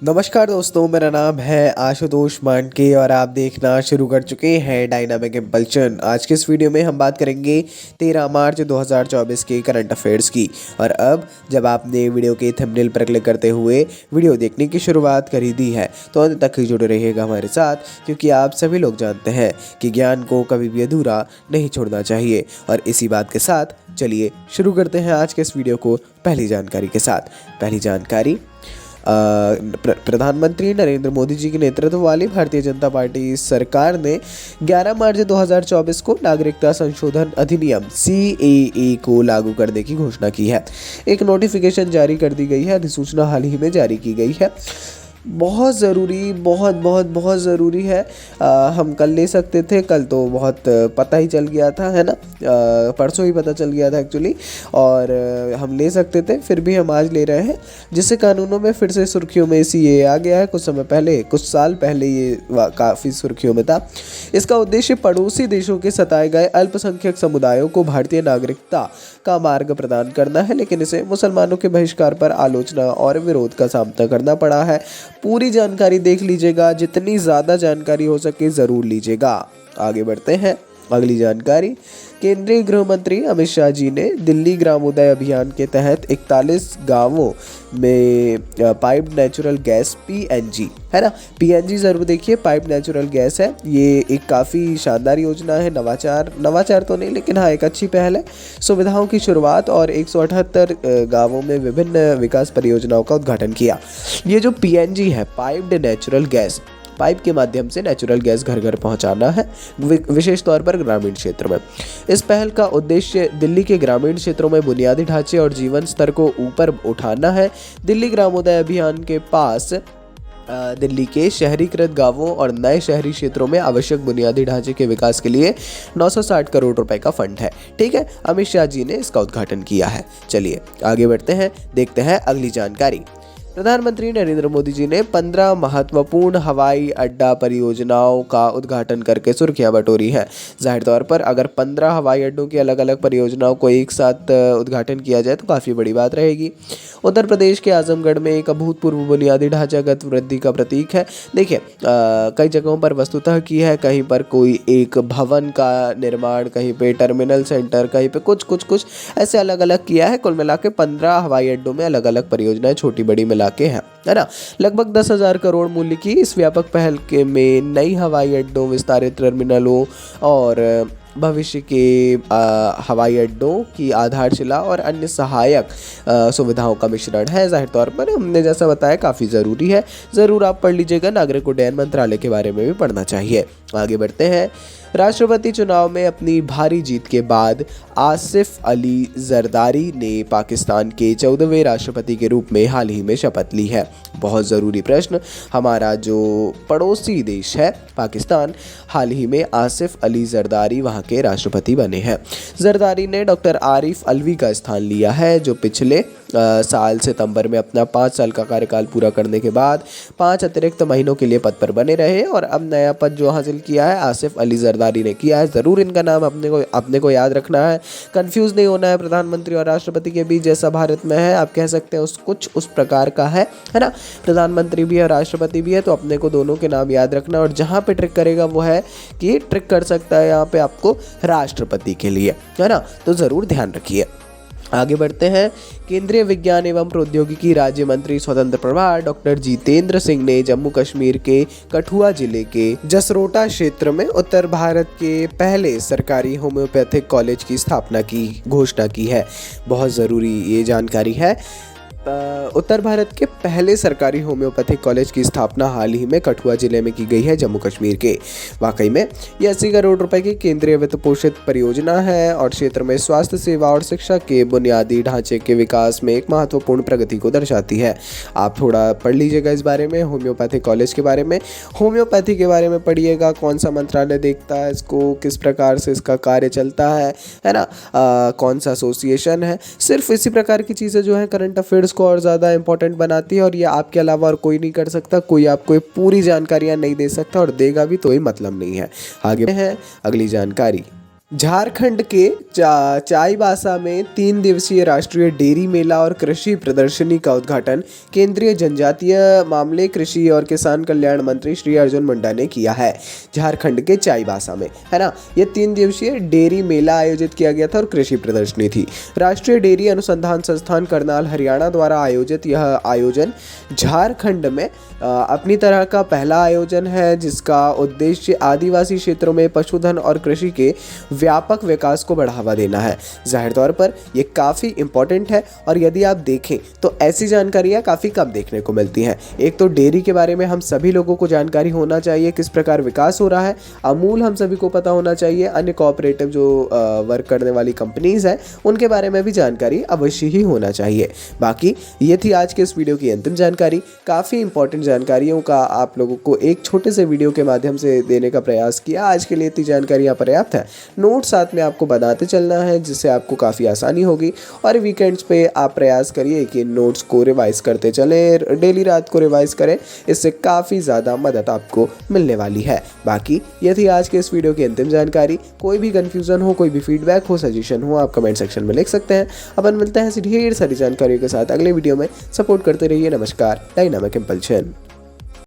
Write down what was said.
नमस्कार दोस्तों, मेरा नाम है आशुतोष मांडके और आप देखना शुरू कर चुके हैं डायनामिक इम्पल्शन। आज के इस वीडियो में हम बात करेंगे 13 मार्च 2024 के करंट अफेयर्स की। और अब जब आपने वीडियो के थंबनेल पर क्लिक करते हुए वीडियो देखने की शुरुआत कर ही दी है तो अंत तक ही जुड़े रहिएगा हमारे साथ, क्योंकि आप सभी लोग जानते हैं कि ज्ञान को कभी भी अधूरा नहीं छोड़ना चाहिए। और इसी बात के साथ चलिए शुरू करते हैं आज के इस वीडियो को पहली जानकारी के साथ। पहली जानकारी, प्रधानमंत्री नरेंद्र मोदी जी के नेतृत्व वाली भारतीय जनता पार्टी सरकार ने 11 मार्च 2024 को नागरिकता संशोधन अधिनियम CAA को लागू करने की घोषणा की है। एक नोटिफिकेशन जारी कर दी गई है, अधिसूचना हाल ही में जारी की गई है। बहुत ज़रूरी, बहुत ज़रूरी है। हम कल ले सकते थे, कल तो बहुत पता ही चल गया था, है ना। परसों ही पता चल गया था एक्चुअली, और हम ले सकते थे, फिर भी हम आज ले रहे हैं, जिससे कानूनों में फिर से सुर्खियों में CAA आ गया है। कुछ समय पहले, कुछ साल पहले ये काफ़ी सुर्खियों में था। इसका उद्देश्य पड़ोसी देशों के सताए गए अल्पसंख्यक समुदायों को भारतीय नागरिकता का मार्ग प्रदान करना है, लेकिन इसे मुसलमानों के बहिष्कार पर आलोचना और विरोध का सामना करना पड़ा है। पूरी जानकारी देख लीजिएगा, जितनी ज़्यादा जानकारी हो सके ज़रूर लीजिएगा। आगे बढ़ते हैं। अगली जानकारी, केंद्रीय गृह मंत्री अमित शाह जी ने दिल्ली ग्रामोदय अभियान के तहत 41 गांवों में पाइप्ड नेचुरल गैस PNG, है ना, PNG ज़रूर देखिए, पाइप्ड नेचुरल गैस है। ये एक काफ़ी शानदार योजना है, नवाचार तो नहीं, लेकिन हाँ एक अच्छी पहल है। सुविधाओं की शुरुआत और 178 गांवों में विभिन्न विकास परियोजनाओं का उद्घाटन किया। ये जो PNG है, पाइप्ड नेचुरल गैस, पाइप के माध्यम से नेचुरल गैस घर घर पहुंचाना है, विशेष तौर पर ग्रामीण क्षेत्र में। इस पहल का उद्देश्य दिल्ली के ग्रामीण क्षेत्रों में बुनियादी ढांचे और जीवन स्तर को ऊपर उठाना है। दिल्ली ग्रामोदय अभियान के पास दिल्ली के शहरीकृत गांवों और नए शहरी क्षेत्रों में आवश्यक बुनियादी ढांचे के विकास के लिए 960 करोड़ रुपए का फंड है। ठीक है, अमित शाह जी ने इसका उद्घाटन किया है। चलिए आगे बढ़ते हैं, देखते हैं अगली जानकारी। प्रधानमंत्री नरेंद्र मोदी जी ने 15 महत्वपूर्ण हवाई अड्डा परियोजनाओं का उद्घाटन करके सुर्खियां बटोरी है। जाहिर तौर पर अगर 15 हवाई अड्डों की अलग अलग परियोजनाओं को एक साथ उद्घाटन किया जाए तो काफ़ी बड़ी बात रहेगी। उत्तर प्रदेश के आजमगढ़ में एक अभूतपूर्व बुनियादी ढांचागत वृद्धि का प्रतीक है। देखिए, कई जगहों पर वस्तुतः की है, कहीं पर कोई एक भवन का निर्माण, कहीं पे टर्मिनल सेंटर, कहीं पे कुछ ऐसे अलग अलग किया है। कुल मिला के 15 हवाई अड्डों में अलग अलग परियोजनाएं छोटी बड़ी मिला के हैं, है ना। लगभग 10,000 करोड़ मूल्य की इस व्यापक पहल के में नई हवाई अड्डों, विस्तारित टर्मिनलों और भविष्य के हवाई अड्डों की आधारशिला और अन्य सहायक सुविधाओं का मिश्रण है। जाहिर तौर पर हमने जैसा बताया काफ़ी ज़रूरी है, ज़रूर आप पढ़ लीजिएगा। नागरिक उड्डयन मंत्रालय के बारे में भी पढ़ना चाहिए। आगे बढ़ते हैं। राष्ट्रपति चुनाव में अपनी भारी जीत के बाद आसिफ अली जरदारी ने पाकिस्तान के 14वें राष्ट्रपति के रूप में हाल ही में शपथ ली है। बहुत ज़रूरी प्रश्न, हमारा जो पड़ोसी देश है पाकिस्तान, हाल ही में आसिफ अली जरदारी वहाँ के राष्ट्रपति बने हैं। जरदारी ने डॉक्टर आरिफ अलवी का स्थान लिया है, जो पिछले साल सितंबर में अपना 5 साल का कार्यकाल पूरा करने के बाद 5 अतिरिक्त महीनों के लिए पद पर बने रहे और अब नया पद जो हासिल किया है आसिफ अली जरदारी ने किया है। ज़रूर इनका नाम अपने को याद रखना है, कंफ्यूज नहीं होना है प्रधानमंत्री और राष्ट्रपति के बीच। जैसा भारत में है, आप कह सकते हैं कुछ उस प्रकार का है ना। प्रधानमंत्री भी है, राष्ट्रपति भी है, तो अपने को दोनों के नाम याद रखना। और जहाँ पे ट्रिक करेगा वो है कि ट्रिक कर सकता है यहाँ पे आपको राष्ट्रपति के लिए, है ना, तो ज़रूर ध्यान रखिए। आगे बढ़ते हैं। केंद्रीय विज्ञान एवं प्रौद्योगिकी राज्य मंत्री स्वतंत्र प्रभार डॉक्टर जितेंद्र सिंह ने जम्मू कश्मीर के कठुआ जिले के जसरोटा क्षेत्र में उत्तर भारत के पहले सरकारी होम्योपैथिक कॉलेज की स्थापना की घोषणा की है। बहुत ज़रूरी ये जानकारी है। उत्तर भारत के पहले सरकारी होम्योपैथिक कॉलेज की स्थापना हाल ही में कठुआ जिले में की गई है, जम्मू कश्मीर के। वाकई में ये 80 करोड़ रुपए की केंद्रीय वित्त पोषित परियोजना है और क्षेत्र में स्वास्थ्य सेवा और शिक्षा के बुनियादी ढांचे के विकास में एक महत्वपूर्ण प्रगति को दर्शाती है। आप थोड़ा पढ़ लीजिएगा इस बारे में, होम्योपैथिक कॉलेज के बारे में, होम्योपैथी के बारे में पढ़िएगा, कौन सा मंत्रालय देखता है इसको, किस प्रकार से इसका कार्य चलता है ना, कौन सा एसोसिएशन है। सिर्फ इसी प्रकार की चीज़ें जो है करंट अफेयर्स को और ज़्यादा इंपॉर्टेंट बनाती है, और ये आपके अलावा और कोई नहीं कर सकता। कोई आपको पूरी जानकारियाँ नहीं दे सकता, और देगा भी तो ही मतलब नहीं है। आगे है अगली जानकारी। झारखंड के चाईबासा में 3 दिवसीय राष्ट्रीय डेयरी मेला और कृषि प्रदर्शनी का उद्घाटन केंद्रीय जनजातीय मामले, कृषि और किसान कल्याण मंत्री श्री अर्जुन मुंडा ने किया है। झारखंड के चाईबासा में, है ना, ये 3 दिवसीय डेयरी मेला आयोजित किया गया था और कृषि प्रदर्शनी थी। राष्ट्रीय डेयरी अनुसंधान संस्थान करनाल हरियाणा द्वारा आयोजित यह आयोजन झारखंड में अपनी तरह का पहला आयोजन है, जिसका उद्देश्य आदिवासी क्षेत्रों में पशुधन और कृषि के व्यापक विकास को बढ़ावा देना है। जाहिर तौर पर ये काफ़ी इम्पोर्टेंट है और यदि आप देखें तो ऐसी जानकारियाँ काफ़ी कम देखने को मिलती हैं। एक तो डेयरी के बारे में हम सभी लोगों को जानकारी होना चाहिए, किस प्रकार विकास हो रहा है। अमूल हम सभी को पता होना चाहिए, अन्य कोऑपरेटिव जो वर्क करने वाली कंपनीज़ हैं उनके बारे में भी जानकारी अवश्य ही होना चाहिए। बाकी ये थी आज के इस वीडियो की अंतिम जानकारी। काफ़ी इंपॉर्टेंट जानकारियों का आप लोगों को एक छोटे से वीडियो के माध्यम से देने का प्रयास किया। आज के लिए इतनी जानकारियाँ पर्याप्त है। नोट साथ में आपको बनाते चलना है, जिससे आपको काफ़ी आसानी होगी। और वीकेंड्स पे आप प्रयास करिए कि नोट्स को रिवाइज़ करते चलें, डेली रात को रिवाइज़ करें, इससे काफ़ी ज़्यादा मदद आपको मिलने वाली है। बाकी ये थी आज के इस वीडियो की अंतिम जानकारी। कोई भी कन्फ्यूज़न हो, कोई भी फीडबैक हो, सजेशन हो, आप कमेंट सेक्शन में लिख सकते हैं। अपन मिलते हैं ऐसी ढेर सारी जानकारियों के साथ अगले वीडियो में। सपोर्ट करते रहिए। नमस्कार, डायनामिक इम्पल्शन।